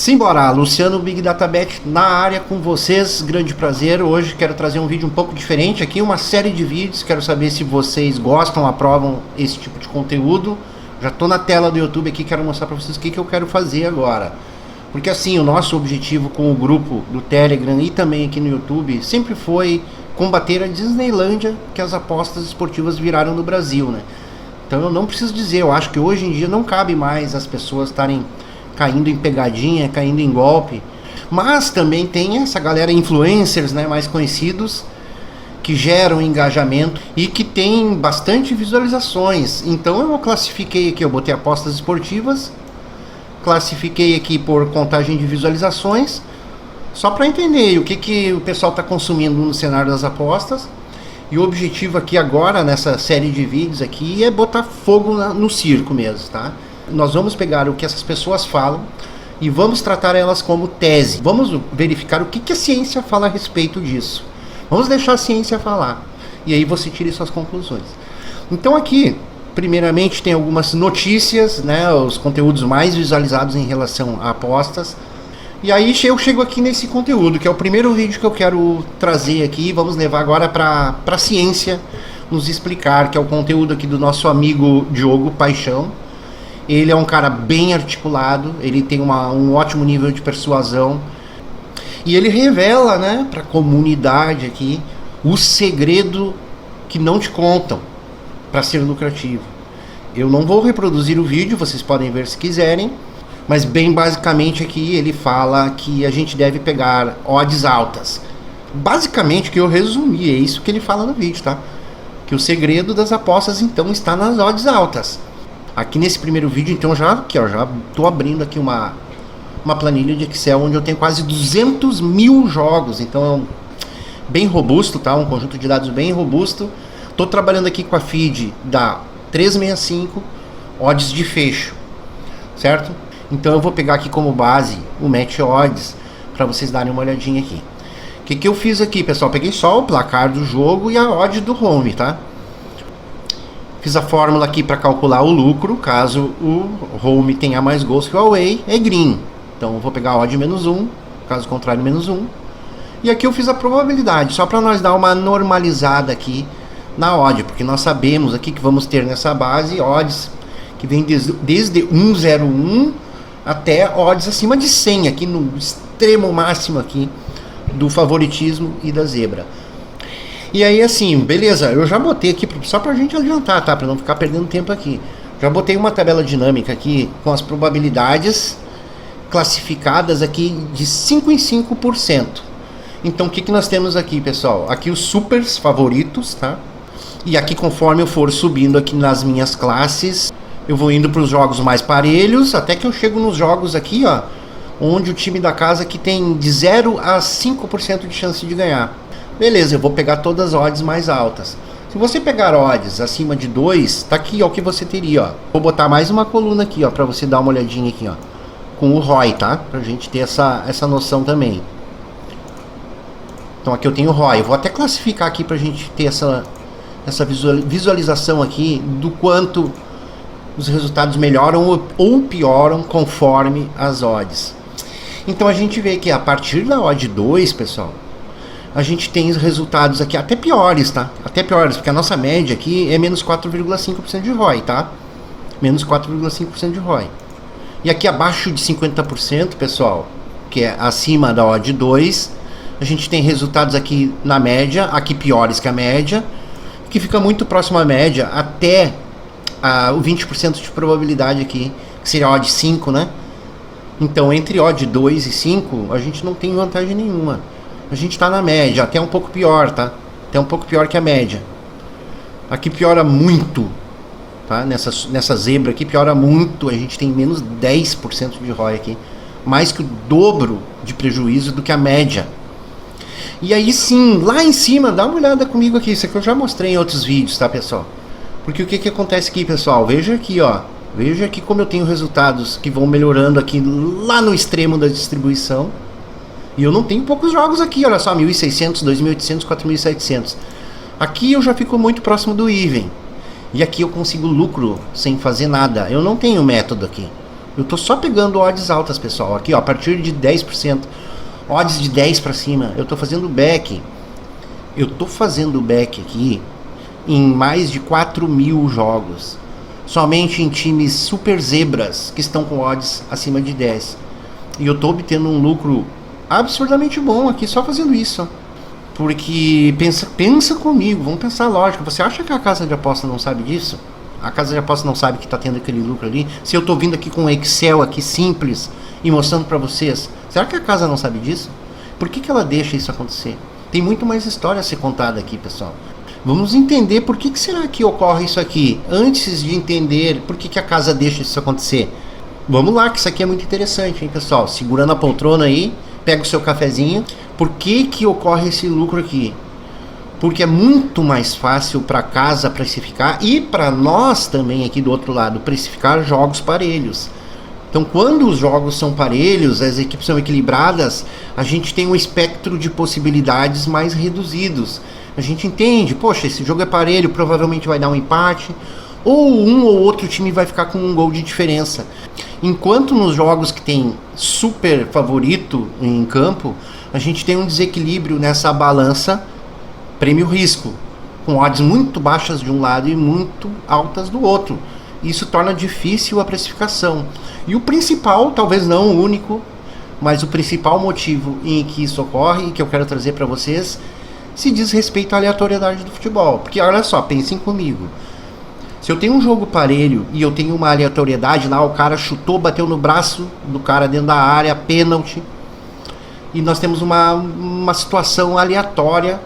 Simbora, Luciano Big Data Bet na área com vocês, grande prazer. Hoje quero trazer um vídeo um pouco diferente aqui, uma série de vídeos. Quero saber se vocês gostam, aprovam esse tipo de conteúdo. Já tô na tela do YouTube aqui, quero mostrar para vocês o que eu quero fazer agora. Porque assim, o nosso objetivo com o grupo do Telegram e também aqui no YouTube sempre foi combater a Disneylândia que as apostas esportivas viraram no Brasil, né? Então eu não preciso dizer, eu acho que hoje em dia não cabe mais as pessoas estarem caindo em pegadinha, caindo em golpe. Mas também tem essa galera influencers, né, mais conhecidos, que geram engajamento e que tem bastante visualizações. Então eu classifiquei aqui, eu botei apostas esportivas, classifiquei aqui por contagem de visualizações, só para entender o que o pessoal está consumindo no cenário das apostas. E o objetivo aqui agora, nessa série de vídeos aqui, é botar fogo no circo mesmo, tá? Nós vamos pegar o que essas pessoas falam e vamos tratar elas como tese. Vamos verificar o que a ciência fala a respeito disso. Vamos deixar a ciência falar. E aí você tire suas conclusões. Então aqui, primeiramente, tem algumas notícias, né? Os conteúdos mais visualizados em relação a apostas. E aí eu chego aqui nesse conteúdo, que é o primeiro vídeo que eu quero trazer aqui. Vamos levar agora para a ciência nos explicar, que é o conteúdo aqui do nosso amigo Diogo Paixão. Ele é um cara bem articulado, ele tem um ótimo nível de persuasão. E ele revela, né, para a comunidade aqui, o segredo que não te contam para ser lucrativo. Eu não vou reproduzir o vídeo, vocês podem ver se quiserem. Mas bem basicamente aqui ele fala que a gente deve pegar odds altas. Basicamente o que eu resumi, é isso que ele fala no vídeo, tá? Que o segredo das apostas então está nas odds altas. Aqui nesse primeiro vídeo, então, já tô abrindo aqui uma planilha de Excel onde eu tenho quase 200 mil jogos. Então, bem robusto, tá? Um conjunto de dados bem robusto. Tô trabalhando aqui com a feed da 365, odds de fecho, certo? Então eu vou pegar aqui como base o Match Odds para vocês darem uma olhadinha aqui. O que eu fiz aqui, pessoal? Peguei só o placar do jogo e a odd do home, tá? Fiz a fórmula aqui para calcular o lucro, caso o home tenha mais gols que o away, é green. Então eu vou pegar a odd menos 1, caso contrário menos 1. E aqui eu fiz a probabilidade, só para nós dar uma normalizada aqui na odd, porque nós sabemos aqui que vamos ter nessa base odds que vem desde 1,01 até odds acima de 100, aqui no extremo máximo aqui do favoritismo e da zebra. E aí assim, beleza, eu já botei aqui, só pra gente adiantar, tá? Pra não ficar perdendo tempo aqui. Já botei uma tabela dinâmica aqui com as probabilidades classificadas aqui de 5 em 5%. Então o que nós temos aqui, pessoal? Aqui os supers favoritos, tá? E aqui conforme eu for subindo aqui nas minhas classes, eu vou indo para os jogos mais parelhos, até que eu chego nos jogos aqui, ó, onde o time da casa aqui tem de 0 a 5% de chance de ganhar. Beleza, eu vou pegar todas as odds mais altas. Se você pegar odds acima de 2, tá aqui ó, o que você teria, ó. Vou botar mais uma coluna aqui, ó, para você dar uma olhadinha aqui, ó, com o ROI, tá? Pra gente ter essa noção também. Então aqui eu tenho o ROI. Eu vou até classificar aqui pra gente ter essa visualização aqui do quanto os resultados melhoram ou pioram conforme as odds. Então a gente vê que a partir da odd 2, pessoal, a gente tem os resultados aqui até piores, tá? Até piores, porque a nossa média aqui é menos 4,5% de ROI, tá? Menos 4,5% de ROI. E aqui abaixo de 50%, pessoal, que é acima da odd 2, a gente tem resultados aqui na média, aqui piores que a média, que fica muito próximo à média, até o 20% de probabilidade aqui, que seria a odd 5, né? Então entre odd 2 e 5 a gente não tem vantagem nenhuma. A gente está na média, até um pouco pior, tá? Até um pouco pior que a média. Aqui piora muito, tá? Nessa zebra aqui piora muito, a gente tem menos 10% de ROI aqui, mais que o dobro de prejuízo do que a média. E aí sim, lá em cima, dá uma olhada comigo aqui, isso aqui eu já mostrei em outros vídeos, tá, pessoal? Porque o que acontece aqui, pessoal? Veja aqui, ó. Veja aqui como eu tenho resultados que vão melhorando aqui lá no extremo da distribuição. E eu não tenho poucos jogos aqui, olha só, 1.600, 2.800, 4.700. Aqui eu já fico muito próximo do even. E aqui eu consigo lucro sem fazer nada. Eu não tenho método aqui. Eu tô só pegando odds altas, pessoal. Aqui, ó, a partir de 10%. Odds de 10 para cima. Eu tô fazendo back. Eu tô fazendo back aqui em mais de 4.000 jogos. Somente em times super zebras que estão com odds acima de 10. E eu tô obtendo um lucro absurdamente bom aqui só fazendo isso. Porque pensa comigo, vamos pensar lógico. Você acha que a casa de aposta não sabe disso? A casa de aposta não sabe que tá tendo aquele lucro ali? Se eu tô vindo aqui com um Excel aqui simples e mostrando para vocês, será que a casa não sabe disso? Por que ela deixa isso acontecer? Tem muito mais história a ser contada aqui, pessoal. Vamos entender por que será que ocorre isso aqui, antes de entender por que a casa deixa isso acontecer. Vamos lá, que isso aqui é muito interessante, hein, pessoal? Segurando a poltrona aí, pega o seu cafezinho. Por que ocorre esse lucro aqui? Porque é muito mais fácil para a casa precificar e para nós também aqui do outro lado precificar jogos parelhos. Então, quando os jogos são parelhos, as equipes são equilibradas, a gente tem um espectro de possibilidades mais reduzidos. A gente entende, poxa, esse jogo é parelho, provavelmente vai dar um empate, ou um ou outro time vai ficar com um gol de diferença. Enquanto nos jogos que tem super favorito em campo, a gente tem um desequilíbrio nessa balança prêmio-risco, com odds muito baixas de um lado e muito altas do outro. Isso torna difícil a precificação. E o principal, talvez não o único, mas o principal motivo em que isso ocorre e que eu quero trazer para vocês se diz respeito à aleatoriedade do futebol. Porque olha só, pensem comigo. Se eu tenho um jogo parelho e eu tenho uma aleatoriedade lá, o cara chutou, bateu no braço do cara dentro da área, pênalti, e nós temos uma situação aleatória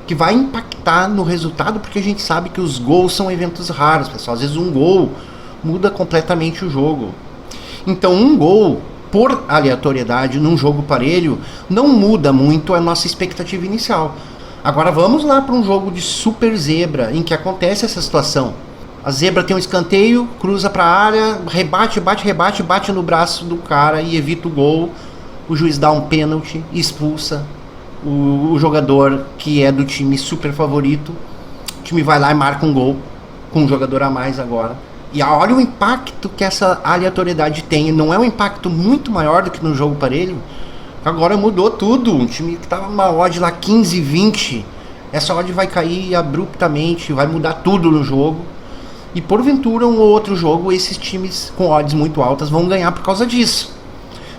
que vai impactar no resultado, porque a gente sabe que os gols são eventos raros, pessoal. Às vezes um gol muda completamente o jogo. Então um gol, por aleatoriedade, num jogo parelho, não muda muito a nossa expectativa inicial. Agora vamos lá para um jogo de super zebra, em que acontece essa situação. A zebra tem um escanteio, cruza para a área, bate no braço do cara e evita o gol. O juiz dá um pênalti, expulsa o jogador que é do time super favorito. O time vai lá e marca um gol com um jogador a mais agora. E olha o impacto que essa aleatoriedade tem. Não é um impacto muito maior do que no jogo parelho? Agora mudou tudo. Um time que estava uma odd lá 15, 20, essa odd vai cair abruptamente, vai mudar tudo no jogo. E porventura um ou outro jogo, esses times com odds muito altas vão ganhar por causa disso.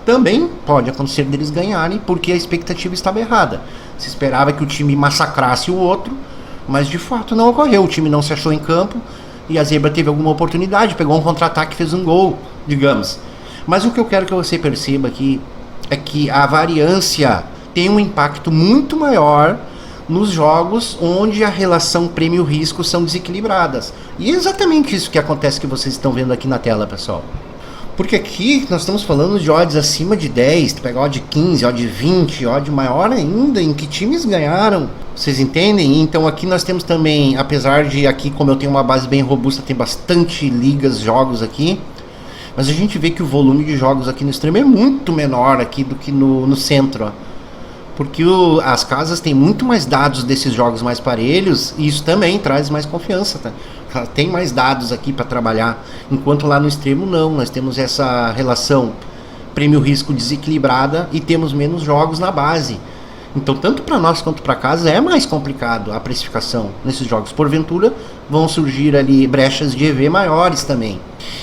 Também pode acontecer deles ganharem porque a expectativa estava errada. Se esperava que o time massacrasse o outro, mas de fato não ocorreu. O time não se achou em campo e a zebra teve alguma oportunidade, pegou um contra-ataque e fez um gol, digamos. Mas o que eu quero que você perceba aqui é que a variância tem um impacto muito maior nos jogos onde a relação prêmio-risco são desequilibradas. E é exatamente isso que acontece, que vocês estão vendo aqui na tela, pessoal. Porque aqui nós estamos falando de odds acima de 10, tu pega odd 15, odd 20, odd maior ainda, em que times ganharam. Vocês entendem? Então aqui nós temos também, apesar de aqui, como eu tenho uma base bem robusta, tem bastante ligas, jogos aqui, mas a gente vê que o volume de jogos aqui no extremo é muito menor aqui do que no centro, ó. Porque as casas têm muito mais dados desses jogos mais parelhos, e isso também traz mais confiança, tá? Tem mais dados aqui para trabalhar, enquanto lá no extremo não, nós temos essa relação prêmio-risco desequilibrada e temos menos jogos na base. Então tanto para nós quanto para casa é mais complicado a precificação nesses jogos. Porventura vão surgir ali brechas de EV maiores também.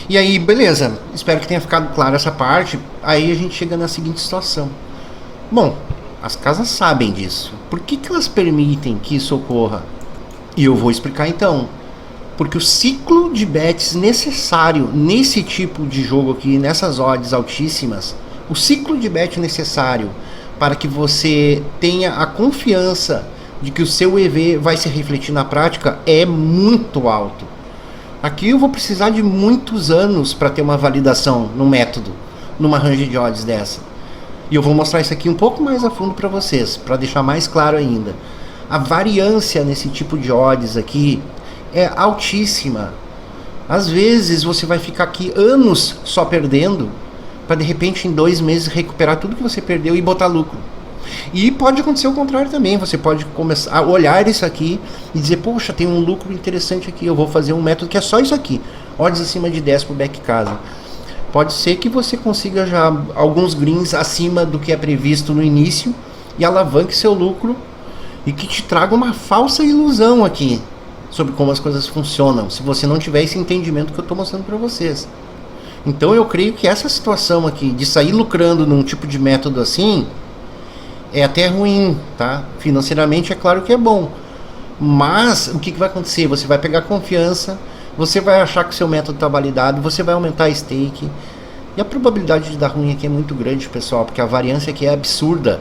E aí beleza, espero que tenha ficado claro essa parte. Aí a gente chega na seguinte situação. Bom, as casas sabem disso. Por que elas permitem que isso ocorra? E eu vou explicar então. Porque o ciclo de bets necessário nesse tipo de jogo aqui, nessas odds altíssimas, o ciclo de bet necessário para que você tenha a confiança de que o seu EV vai se refletir na prática é muito alto. Aqui eu vou precisar de muitos anos para ter uma validação no método, numa range de odds dessa. E eu vou mostrar isso aqui um pouco mais a fundo para vocês, para deixar mais claro ainda. A variância nesse tipo de odds aqui é altíssima. Às vezes você vai ficar aqui anos só perdendo, para de repente em 2 meses recuperar tudo que você perdeu e botar lucro. E pode acontecer o contrário também. Você pode começar a olhar isso aqui e dizer, poxa, tem um lucro interessante aqui, eu vou fazer um método que é só isso aqui, odds acima de 10 por back casa. pode ser que você consiga já alguns greens acima do que é previsto no início e alavanque seu lucro e que te traga uma falsa ilusão aqui sobre como as coisas funcionam, se você não tiver esse entendimento que eu estou mostrando para vocês. Então eu creio que essa situação aqui de sair lucrando num tipo de método assim é até ruim, tá? Financeiramente é claro que é bom, mas o que vai acontecer? Você vai pegar confiança, você vai achar que o seu método está validado, você vai aumentar a stake e a probabilidade de dar ruim aqui é muito grande, pessoal, porque a variância aqui é absurda.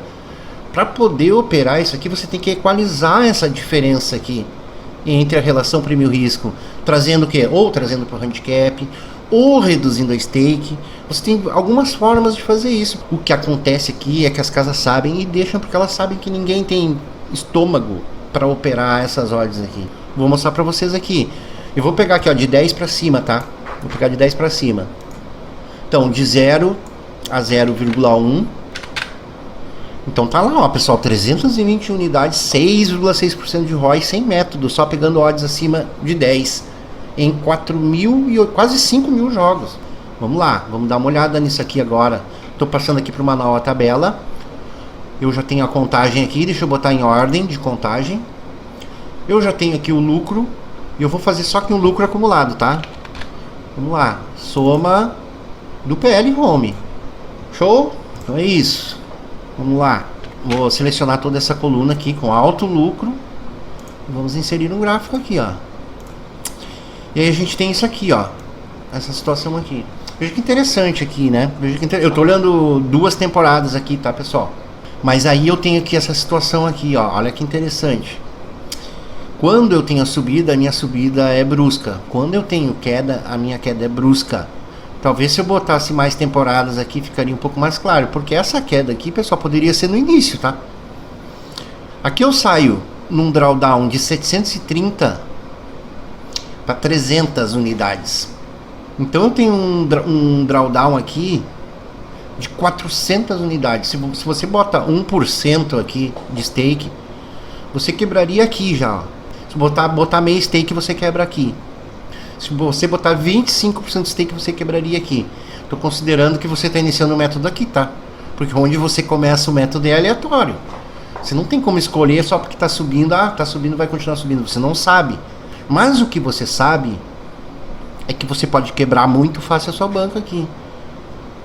Para poder operar isso aqui, você tem que equalizar essa diferença aqui entre a relação prêmio-risco, trazendo o quê? Ou trazendo para o handicap, ou reduzindo a stake. Você tem algumas formas de fazer isso. O que acontece aqui é que as casas sabem e deixam porque elas sabem que ninguém tem estômago para operar essas ordens aqui. Vou mostrar para vocês aqui. Eu vou pegar aqui, ó, de 10 para cima, tá? Vou pegar de 10 para cima. Então, de 0 a 0,1. Então tá lá, ó, pessoal, 320 unidades, 6,6% de ROI sem método, só pegando odds acima de 10 em 4.000 e quase 5.000 jogos. Vamos lá, vamos dar uma olhada nisso aqui agora. Tô passando aqui para uma nova tabela. Eu já tenho a contagem aqui, deixa eu botar em ordem de contagem. Eu já tenho aqui o lucro e eu vou fazer só que um lucro acumulado, tá? Vamos lá, soma do PL Home. Show? Então é isso. Vamos lá, vou selecionar toda essa coluna aqui com alto lucro. Vamos inserir um gráfico aqui, ó. E aí a gente tem isso aqui, ó. Essa situação aqui. Veja que interessante aqui, né? Veja que eu tô olhando 2 temporadas aqui, tá, pessoal? Mas aí eu tenho aqui essa situação aqui, ó. Olha que interessante. Quando eu tenho a subida, a minha subida é brusca. Quando eu tenho queda, a minha queda é brusca. Talvez se eu botasse mais temporadas aqui ficaria um pouco mais claro, porque essa queda aqui, pessoal, poderia ser no início, tá? Aqui eu saio num drawdown de 730 para 300 unidades. Então eu tenho um drawdown aqui de 400 unidades. Se você bota 1% aqui de stake, você quebraria aqui já, ó. Se botar meio stake, você quebra aqui. Se você botar 25% de stake, você quebraria aqui. Estou considerando que você está iniciando o método aqui, tá? Porque onde você começa o método é aleatório. Você não tem como escolher só porque está subindo. Ah, está subindo, vai continuar subindo. Você não sabe. Mas o que você sabe é que você pode quebrar muito fácil a sua banca aqui,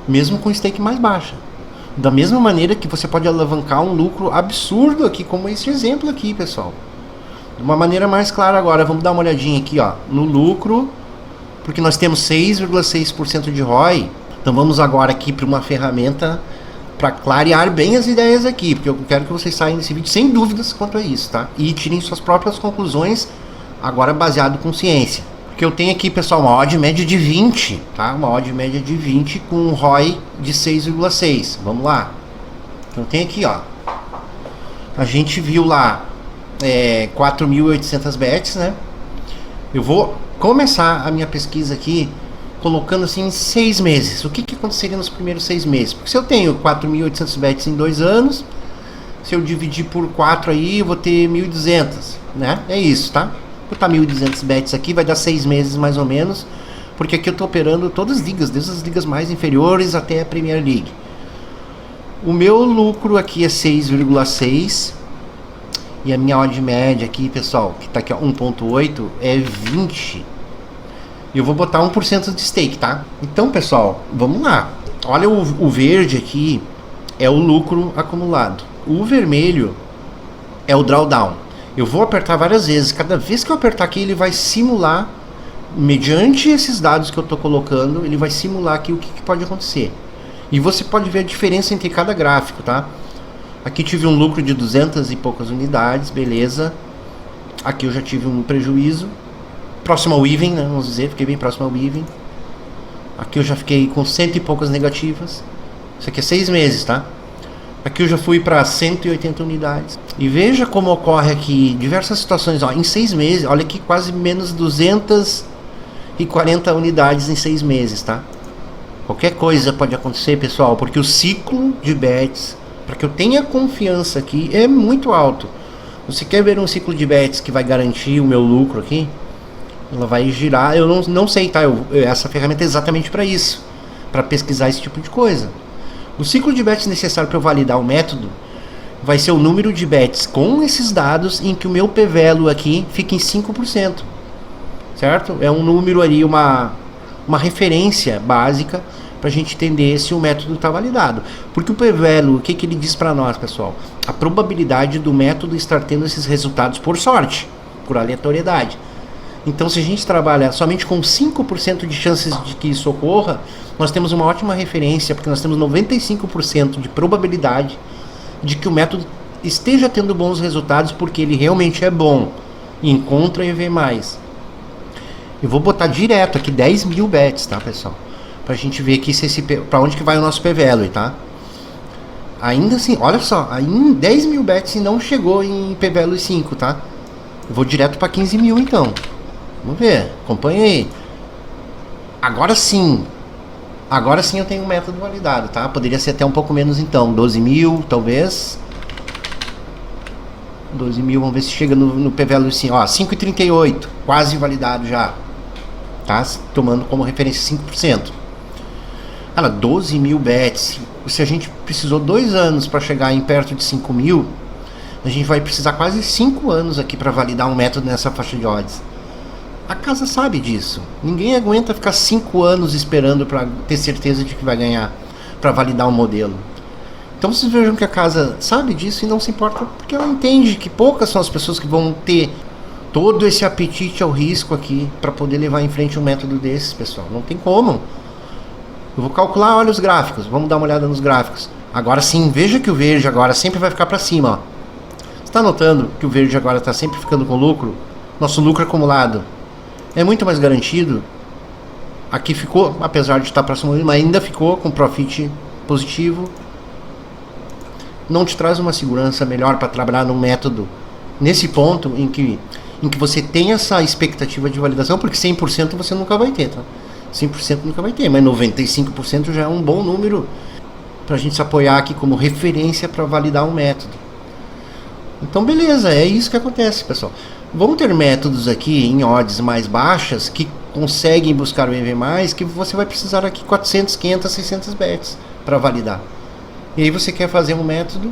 mesmo com stake mais baixa. Da mesma maneira que você pode alavancar um lucro absurdo aqui, como esse exemplo aqui, pessoal. De uma maneira mais clara agora, vamos dar uma olhadinha aqui, ó, no lucro, porque nós temos 6,6% de ROI. Então vamos agora aqui para uma ferramenta para clarear bem as ideias aqui, porque eu quero que vocês saiam desse vídeo sem dúvidas quanto a isso, tá? E tirem suas próprias conclusões, agora baseado com ciência. Porque eu tenho aqui, pessoal, uma odd média de 20, tá? Uma odd média de 20 com um ROI de 6,6. Vamos lá. Então tem aqui, ó. A gente viu lá 4.800 bets, né? Eu vou começar a minha pesquisa aqui colocando assim em 6 meses. O que aconteceria nos primeiros 6 meses? Porque se eu tenho 4.800 bets em 2 anos, se eu dividir por 4 aí, eu vou ter 1.200, né? É isso, tá? Vou botar 1.200 bets aqui, vai dar 6 meses mais ou menos, porque aqui eu tô operando todas as ligas, desde as ligas mais inferiores até a Premier League. O meu lucro aqui é 6,6 e a minha odd média aqui, pessoal, que tá aqui, ó, 1.8, é 20. E eu vou botar 1% de stake, tá? Então, pessoal, vamos lá. Olha o verde aqui, é o lucro acumulado. O vermelho é o drawdown. Eu vou apertar várias vezes. Cada vez que eu apertar aqui, ele vai simular, mediante esses dados que eu tô colocando, ele vai simular aqui o que pode acontecer. E você pode ver a diferença entre cada gráfico, tá? Aqui tive um lucro de 200 e poucas unidades, beleza. Aqui eu já tive um prejuízo. Próximo ao even, né, vamos dizer, fiquei bem próximo ao even. Aqui eu já fiquei com 100 e poucas negativas. Isso aqui é 6 meses, tá? Aqui eu já fui para 180 unidades. E veja como ocorre aqui diversas situações, ó, em 6 meses. Olha aqui, quase menos 240 unidades em 6 meses, tá? Qualquer coisa pode acontecer, pessoal, porque o ciclo de bets, para que eu tenha confiança aqui, é muito alto. Você quer ver um ciclo de bets que vai garantir o meu lucro aqui? Ela vai girar, eu não sei, tá? Essa ferramenta é exatamente para isso. para pesquisar esse tipo de coisa. O ciclo de bets necessário para eu validar o método vai ser o número de bets com esses dados em que o meu p-value aqui fica em 5%, certo? É um número ali, uma referência básica para a gente entender se o método está validado. Porque o p-value, o que ele diz para nós, pessoal? A probabilidade do método estar tendo esses resultados por sorte, por aleatoriedade. Então, se a gente trabalha somente com 5% de chances de que isso ocorra, nós temos uma ótima referência, porque nós temos 95% de probabilidade de que o método esteja tendo bons resultados, porque ele realmente é bom. Encontra e vê mais. Eu vou botar direto aqui 10 mil bets, tá, pessoal? Pra gente ver aqui pra onde que vai o nosso p-value, tá? Ainda assim, olha só, aí 10 mil bets e não chegou em p-value 5, tá? Eu vou direto pra 15 mil então. Vamos ver, acompanha aí. Agora sim eu tenho um método validado, tá? Poderia ser até um pouco menos então, 12 mil talvez. 12 mil, vamos ver se chega no p-value sim. Ó, 5,38, quase validado já. Tá? Tomando como referência 5%. Cara, 12 mil bets. Se a gente precisou 2 anos para chegar em perto de 5 mil, a gente vai precisar quase 5 anos aqui para validar um método nessa faixa de odds. A casa sabe disso. Ninguém aguenta ficar 5 anos esperando para ter certeza de que vai ganhar, para validar um modelo. Então vocês vejam que a casa sabe disso e não se importa, porque ela entende que poucas são as pessoas que vão ter todo esse apetite ao risco aqui para poder levar em frente um método desses, pessoal. Não tem como. Eu vou calcular, olha os gráficos, vamos dar uma olhada nos gráficos. Agora sim, veja que o verde agora sempre vai ficar para cima, ó. Você está notando que o verde agora está sempre ficando com lucro? Nosso lucro acumulado é muito mais garantido. Aqui ficou, apesar de estar próximo, mas ainda ficou com profit positivo. Não te traz uma segurança melhor para trabalhar num método nesse ponto em que você tem essa expectativa de validação, porque 100% você nunca vai ter, tá? 100% nunca vai ter, mas 95% já é um bom número para a gente se apoiar aqui como referência para validar um método. Então beleza, é isso que acontece, pessoal. Vão ter métodos aqui em odds mais baixas que conseguem buscar o EV+, que você vai precisar aqui 400, 500, 600 bets para validar. E aí você quer fazer um método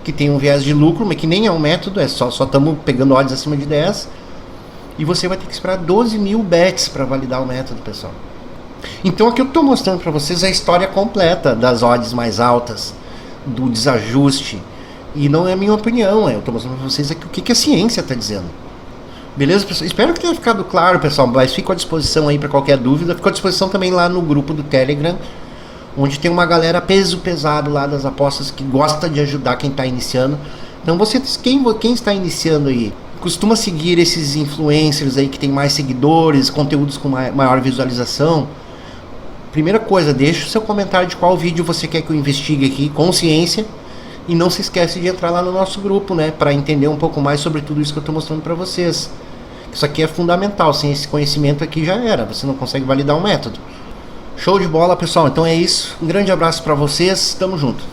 que tem um viés de lucro, mas que nem é um método, é só estamos pegando odds acima de 10, e você vai ter que esperar 12 mil bets para validar o método, pessoal. Então aqui eu estou mostrando para vocês a história completa das odds mais altas, do desajuste, e não é a minha opinião, eu estou mostrando para vocês aqui o que a ciência está dizendo. Beleza, pessoal? Espero que tenha ficado claro, pessoal, mas fico à disposição aí para qualquer dúvida. Fico à disposição também lá no grupo do Telegram, onde tem uma galera peso pesado lá das apostas que gosta de ajudar quem está iniciando. Então quem está iniciando aí, costuma seguir esses influencers aí que tem mais seguidores, conteúdos com maior visualização. Primeira coisa, deixa o seu comentário de qual vídeo você quer que eu investigue aqui, com ciência. E não se esquece de entrar lá no nosso grupo, né, para entender um pouco mais sobre tudo isso que eu estou mostrando para vocês. Isso aqui é fundamental, sem esse conhecimento aqui já era, você não consegue validar um método. Show de bola, pessoal, então é isso, um grande abraço para vocês, tamo junto.